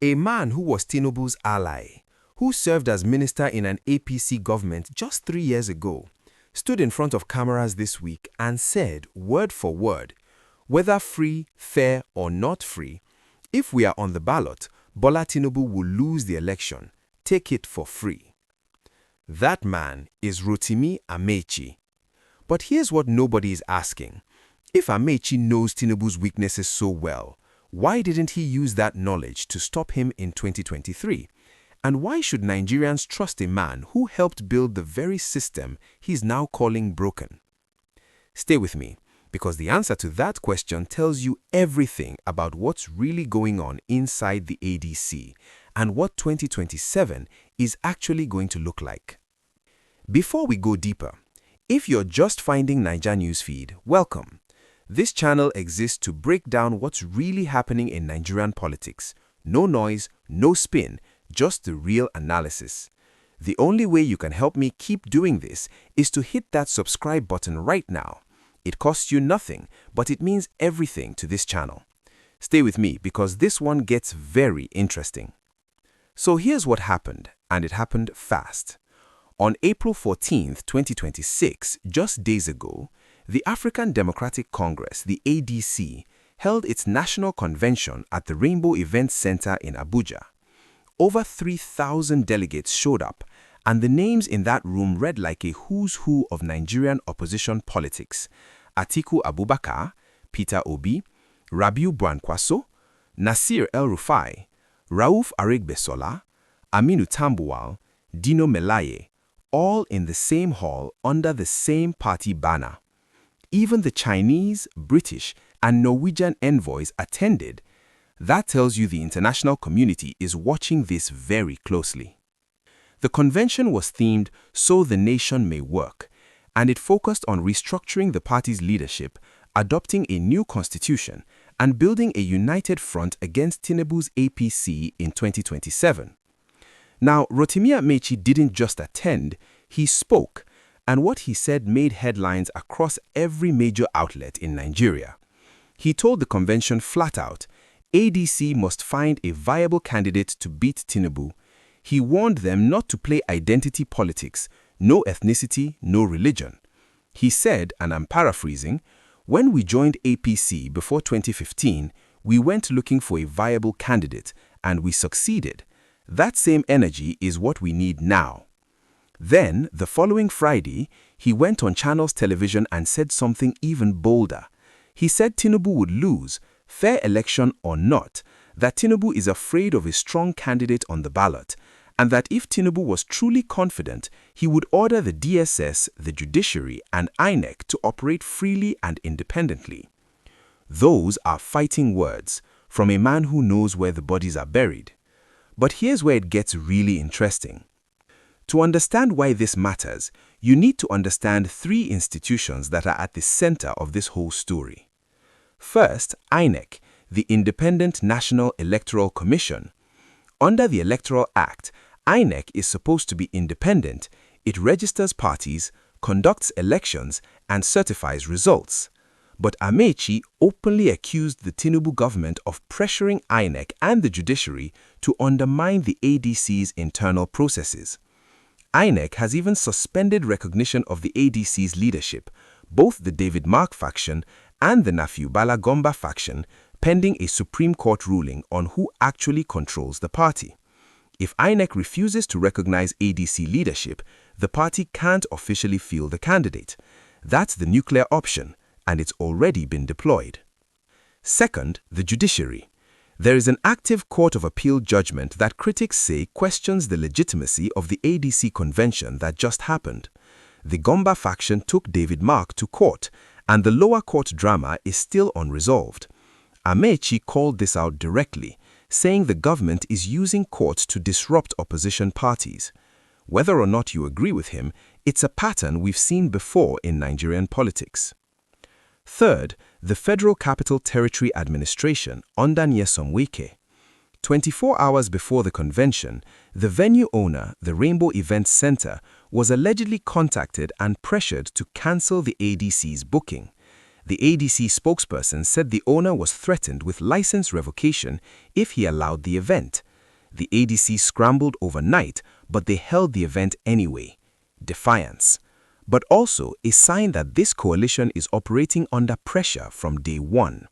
A man who was Tinubu's ally, who served as minister in an APC government just 3 years ago, stood in front of cameras this week and said, word for word, whether free, fair or not free, if we are on the ballot, Bola Tinubu will lose the election. Take it for free. That man is Rotimi Amaechi. But here's what nobody is asking. If Amaechi knows Tinubu's weaknesses so well, why didn't he use that knowledge to stop him in 2023? And why should Nigerians trust a man who helped build the very system he's now calling broken? Stay with me, because the answer to that question tells you everything about what's really going on inside the ADC and what 2027 is actually going to look like. Before we go deeper, if you're just finding Naijanewsfeed, welcome. This channel exists to break down what's really happening in Nigerian politics. No noise, no spin, just the real analysis. The only way you can help me keep doing this is to hit that subscribe button right now. It costs you nothing, but it means everything to this channel. Stay with me because this one gets very interesting. So here's what happened, and it happened fast. On April 14th, 2026, just days ago, the African Democratic Congress, the ADC, held its national convention at the Rainbow Event Center in Abuja. Over 3,000 delegates showed up, and the names in that room read like a who's who of Nigerian opposition politics. Atiku Abubakar, Peter Obi, Rabiu Kwankwaso, Nasir El-Rufai, Rauf Aregbesola, Aminu Tambuwal, Dino Melaye, all in the same hall under the same party banner. Even the Chinese, British, and Norwegian envoys attended. That tells you the international community is watching this very closely. The convention was themed So the Nation May Work, and it focused on restructuring the party's leadership, adopting a new constitution, and building a united front against Tinubu's APC in 2027. Now, Rotimi Amaechi didn't just attend, he spoke, and what he said made headlines across every major outlet in Nigeria. He told the convention flat out, ADC must find a viable candidate to beat Tinubu. He warned them not to play identity politics, no ethnicity, no religion. He said, and I'm paraphrasing, when we joined APC before 2015, we went looking for a viable candidate, and we succeeded. That same energy is what we need now. Then, the following Friday, he went on Channels Television and said something even bolder. He said Tinubu would lose, fair election or not, that Tinubu is afraid of a strong candidate on the ballot, and that if Tinubu was truly confident, he would order the DSS, the judiciary, and INEC to operate freely and independently. Those are fighting words from a man who knows where the bodies are buried. But here's where it gets really interesting. To understand why this matters, you need to understand 3 institutions that are at the center of this whole story. First, INEC, the Independent National Electoral Commission. Under the Electoral Act, INEC is supposed to be independent. It registers parties, conducts elections, and certifies results. But Amaechi openly accused the Tinubu government of pressuring INEC and the judiciary to undermine the ADC's internal processes. INEC has even suspended recognition of the ADC's leadership, both the David Mark faction and the Nafiu Bala Gomba faction, pending a Supreme Court ruling on who actually controls the party. If INEC refuses to recognize ADC leadership, the party can't officially field the candidate. That's the nuclear option, and it's already been deployed. Second, the judiciary. There is an active Court of Appeal judgment that critics say questions the legitimacy of the ADC convention that just happened. The Gomba faction took David Mark to court, and the lower court drama is still unresolved. Amaechi called this out directly, saying the government is using courts to disrupt opposition parties. Whether or not you agree with him, it's a pattern we've seen before in Nigerian politics. Third, the Federal Capital Territory Administration under Nyesom Wike. 24 hours before the convention, the venue owner, the Rainbow Event Center, was allegedly contacted and pressured to cancel the ADC's booking. The ADC spokesperson said the owner was threatened with license revocation if he allowed the event. The ADC scrambled overnight, but they held the event anyway. Defiance. But also a sign that this coalition is operating under pressure from day one.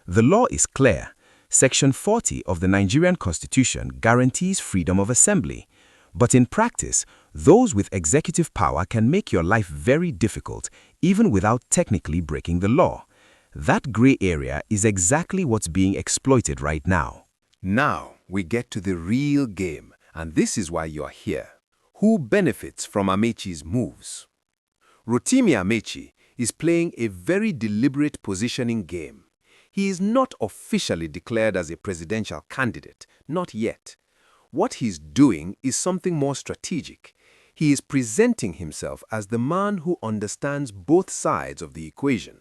The law is clear. Section 40 of the Nigerian Constitution guarantees freedom of assembly. But in practice, those with executive power can make your life very difficult, even without technically breaking the law. That gray area is exactly what's being exploited right now. Now we get to the real game, and this is why you're here. Who benefits from Amaechi's moves? Rotimi Amaechi is playing a very deliberate positioning game. He is not officially declared as a presidential candidate, not yet. What he's doing is something more strategic. He is presenting himself as the man who understands both sides of the equation.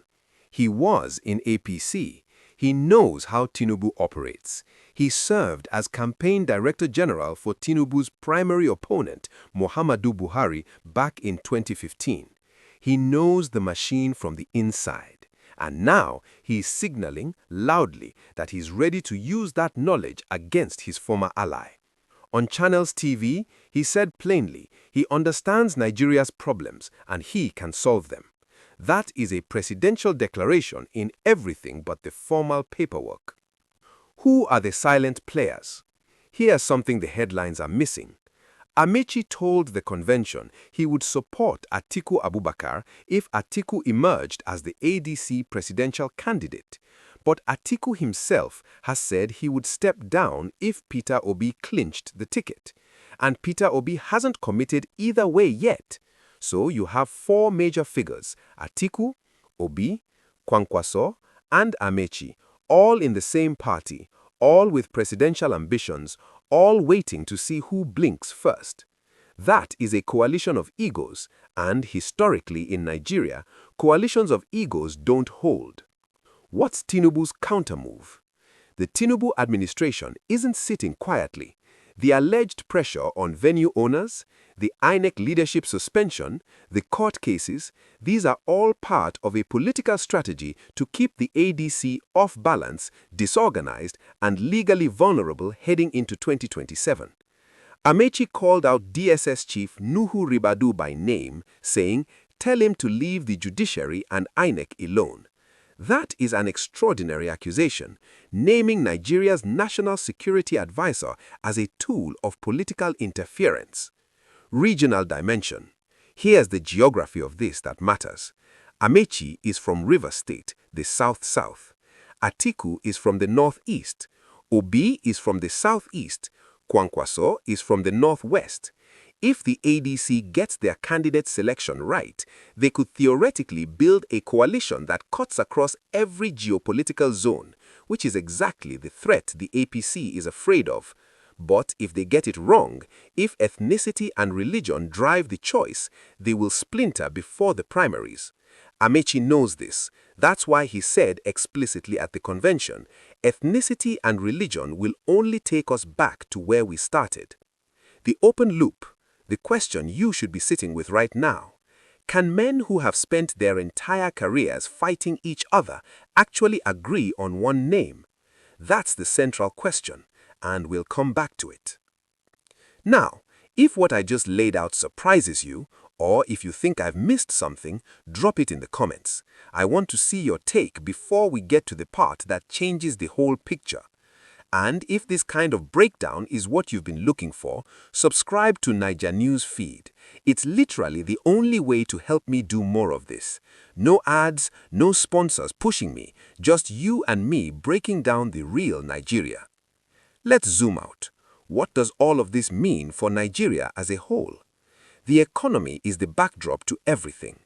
He was in APC. He knows how Tinubu operates. He served as campaign director general for Tinubu's primary opponent, Muhammadu Buhari, back in 2015. He knows the machine from the inside. And now he is signaling loudly that he's ready to use that knowledge against his former ally. On Channels TV, he said plainly he understands Nigeria's problems and he can solve them. That is a presidential declaration in everything but the formal paperwork. Who are the silent players? Here's something the headlines are missing. Amaechi told the convention he would support Atiku Abubakar if Atiku emerged as the ADC presidential candidate. But Atiku himself has said he would step down if Peter Obi clinched the ticket. And Peter Obi hasn't committed either way yet. So you have four major figures, Atiku, Obi, Kwankwaso, and Amaechi, all in the same party, all with presidential ambitions, all waiting to see who blinks first. That is a coalition of egos, and historically in Nigeria, coalitions of egos don't hold. What's Tinubu's countermove? The Tinubu administration isn't sitting quietly. The alleged pressure on venue owners, the INEC leadership suspension, the court cases, these are all part of a political strategy to keep the ADC off balance, disorganized, and legally vulnerable heading into 2027. Amaechi called out DSS chief Nuhu Ribadu by name, saying, "Tell him to leave the judiciary and INEC alone." That is an extraordinary accusation, naming Nigeria's national security advisor as a tool of political interference. Regional dimension. Here's the geography of this that matters. Amaechi is from Rivers State, the south-south. Atiku is from the northeast. Obi is from the southeast. Kwankwaso is from the northwest. If the ADC gets their candidate selection right, they could theoretically build a coalition that cuts across every geopolitical zone, which is exactly the threat the APC is afraid of. But if they get it wrong, if ethnicity and religion drive the choice, they will splinter before the primaries. Amaechi knows this. That's why he said explicitly at the convention, ethnicity and religion will only take us back to where we started. The open loop. The question you should be sitting with right now. Can men who have spent their entire careers fighting each other actually agree on one name? That's the central question, and we'll come back to it. Now, if what I just laid out surprises you, or if you think I've missed something, drop it in the comments. I want to see your take before we get to the part that changes the whole picture. And if this kind of breakdown is what you've been looking for, subscribe to Naijanewsfeed. It's literally the only way to help me do more of this. No ads, no sponsors pushing me, just you and me breaking down the real Nigeria. Let's zoom out. What does all of this mean for Nigeria as a whole? The economy is the backdrop to everything.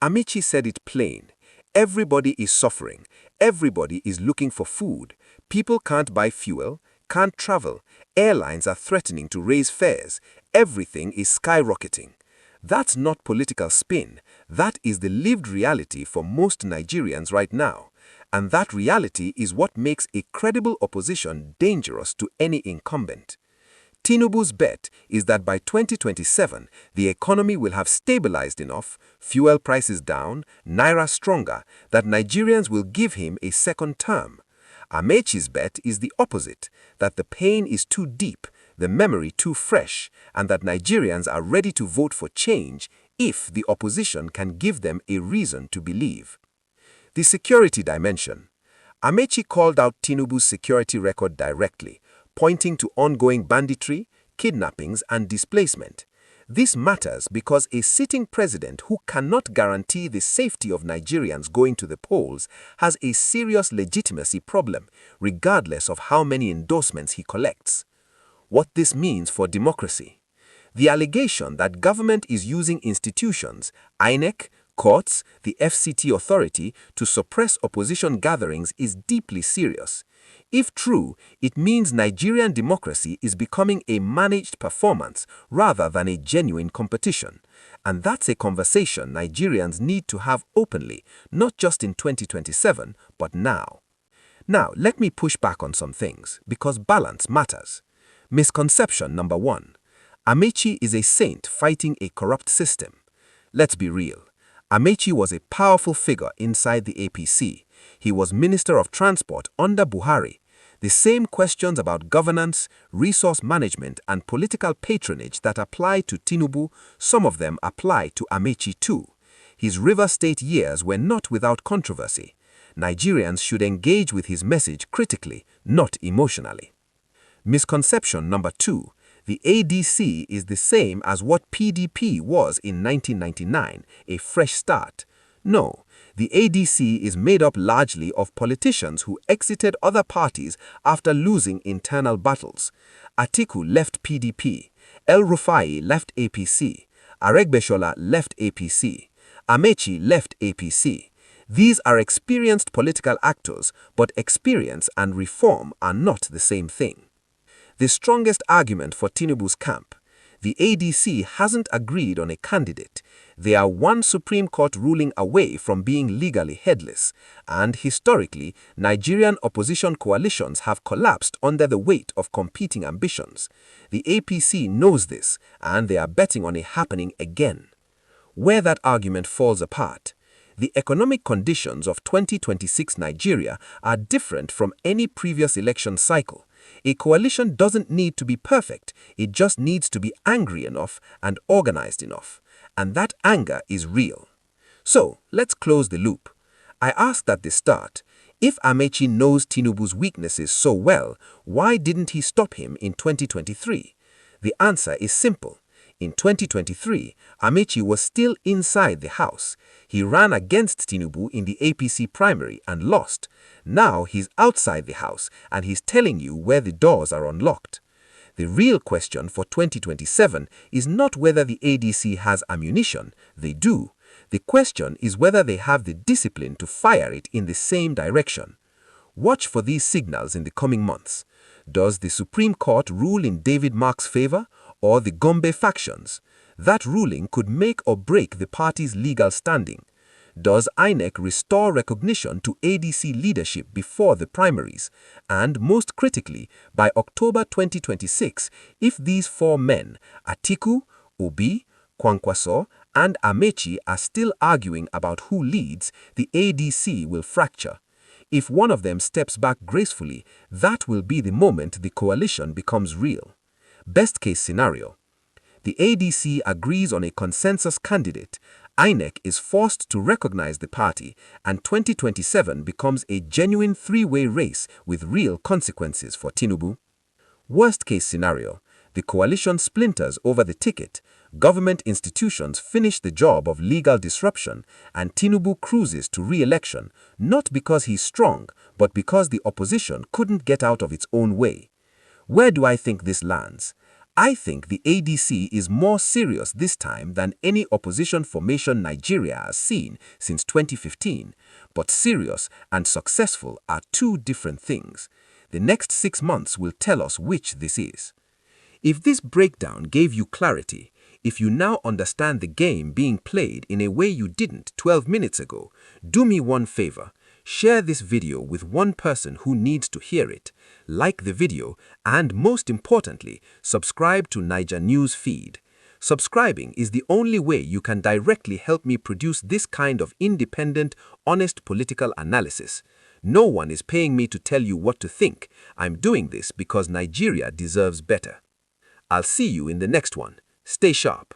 Amaechi said it plain. Everybody is suffering. Everybody is looking for food. People can't buy fuel, can't travel. Airlines are threatening to raise fares. Everything is skyrocketing. That's not political spin. That is the lived reality for most Nigerians right now. And that reality is what makes a credible opposition dangerous to any incumbent. Tinubu's bet is that by 2027, the economy will have stabilized enough, fuel prices down, naira stronger, that Nigerians will give him a second term. Amaechi's bet is the opposite, that the pain is too deep, the memory too fresh, and that Nigerians are ready to vote for change if the opposition can give them a reason to believe. The security dimension. Amaechi called out Tinubu's security record directly, pointing to ongoing banditry, kidnappings, and displacement. This matters because a sitting president who cannot guarantee the safety of Nigerians going to the polls has a serious legitimacy problem, regardless of how many endorsements he collects. What this means for democracy. The allegation that government is using institutions, INEC, courts, the FCT authority, to suppress opposition gatherings is deeply serious. If true, it means Nigerian democracy is becoming a managed performance rather than a genuine competition. And that's a conversation Nigerians need to have openly, not just in 2027, but now. Now, let me push back on some things, because balance matters. Misconception number 1. Amaechi is a saint fighting a corrupt system. Let's be real. Amaechi was a powerful figure inside the APC. He was Minister of Transport under Buhari. The same questions about governance, resource management, and political patronage that apply to Tinubu, some of them apply to Amaechi too. His River State years were not without controversy. Nigerians should engage with his message critically, not emotionally. Misconception number 2. The ADC is the same as what PDP was in 1999, a fresh start. No, the ADC is made up largely of politicians who exited other parties after losing internal battles. Atiku left PDP, El-Rufai left APC, Aregbesola left APC, Amaechi left APC. These are experienced political actors, but experience and reform are not the same thing. The strongest argument for Tinubu's camp. The ADC hasn't agreed on a candidate. They are one Supreme Court ruling away from being legally headless, and historically, Nigerian opposition coalitions have collapsed under the weight of competing ambitions. The APC knows this, and they are betting on it happening again. Where that argument falls apart. The economic conditions of 2026 Nigeria are different from any previous election cycle. A coalition doesn't need to be perfect, it just needs to be angry enough and organized enough. And that anger is real. So, let's close the loop. I asked at the start, if Amaechi knows Tinubu's weaknesses so well, why didn't he stop him in 2023? The answer is simple. In 2023, Amaechi was still inside the house. He ran against Tinubu in the APC primary and lost. Now he's outside the house and he's telling you where the doors are unlocked. The real question for 2027 is not whether the ADC has ammunition. They do. The question is whether they have the discipline to fire it in the same direction. Watch for these signals in the coming months. Does the Supreme Court rule in David Mark's favor or the Gombe factions? That ruling could make or break the party's legal standing. Does INEC restore recognition to ADC leadership before the primaries? And most critically, by October 2026, if these 4 men, Atiku, Obi, Kwankwaso, and Amaechi are still arguing about who leads, the ADC will fracture. If one of them steps back gracefully, that will be the moment the coalition becomes real. Best case scenario. The ADC agrees on a consensus candidate, INEC is forced to recognize the party, and 2027 becomes a genuine 3-way race with real consequences for Tinubu. Worst case scenario. The coalition splinters over the ticket, government institutions finish the job of legal disruption, and Tinubu cruises to re-election, not because he's strong, but because the opposition couldn't get out of its own way. Where do I think this lands? I think the ADC is more serious this time than any opposition formation Nigeria has seen since 2015, but serious and successful are 2 different things. The next 6 months will tell us which this is. If this breakdown gave you clarity, if you now understand the game being played in a way you didn't 12 minutes ago, do me one favor. Share this video with one person who needs to hear it. Like the video and, most importantly, subscribe to Naijanewsfeed. Subscribing is the only way you can directly help me produce this kind of independent, honest political analysis. No one is paying me to tell you what to think. I'm doing this because Nigeria deserves better. I'll see you in the next one. Stay sharp.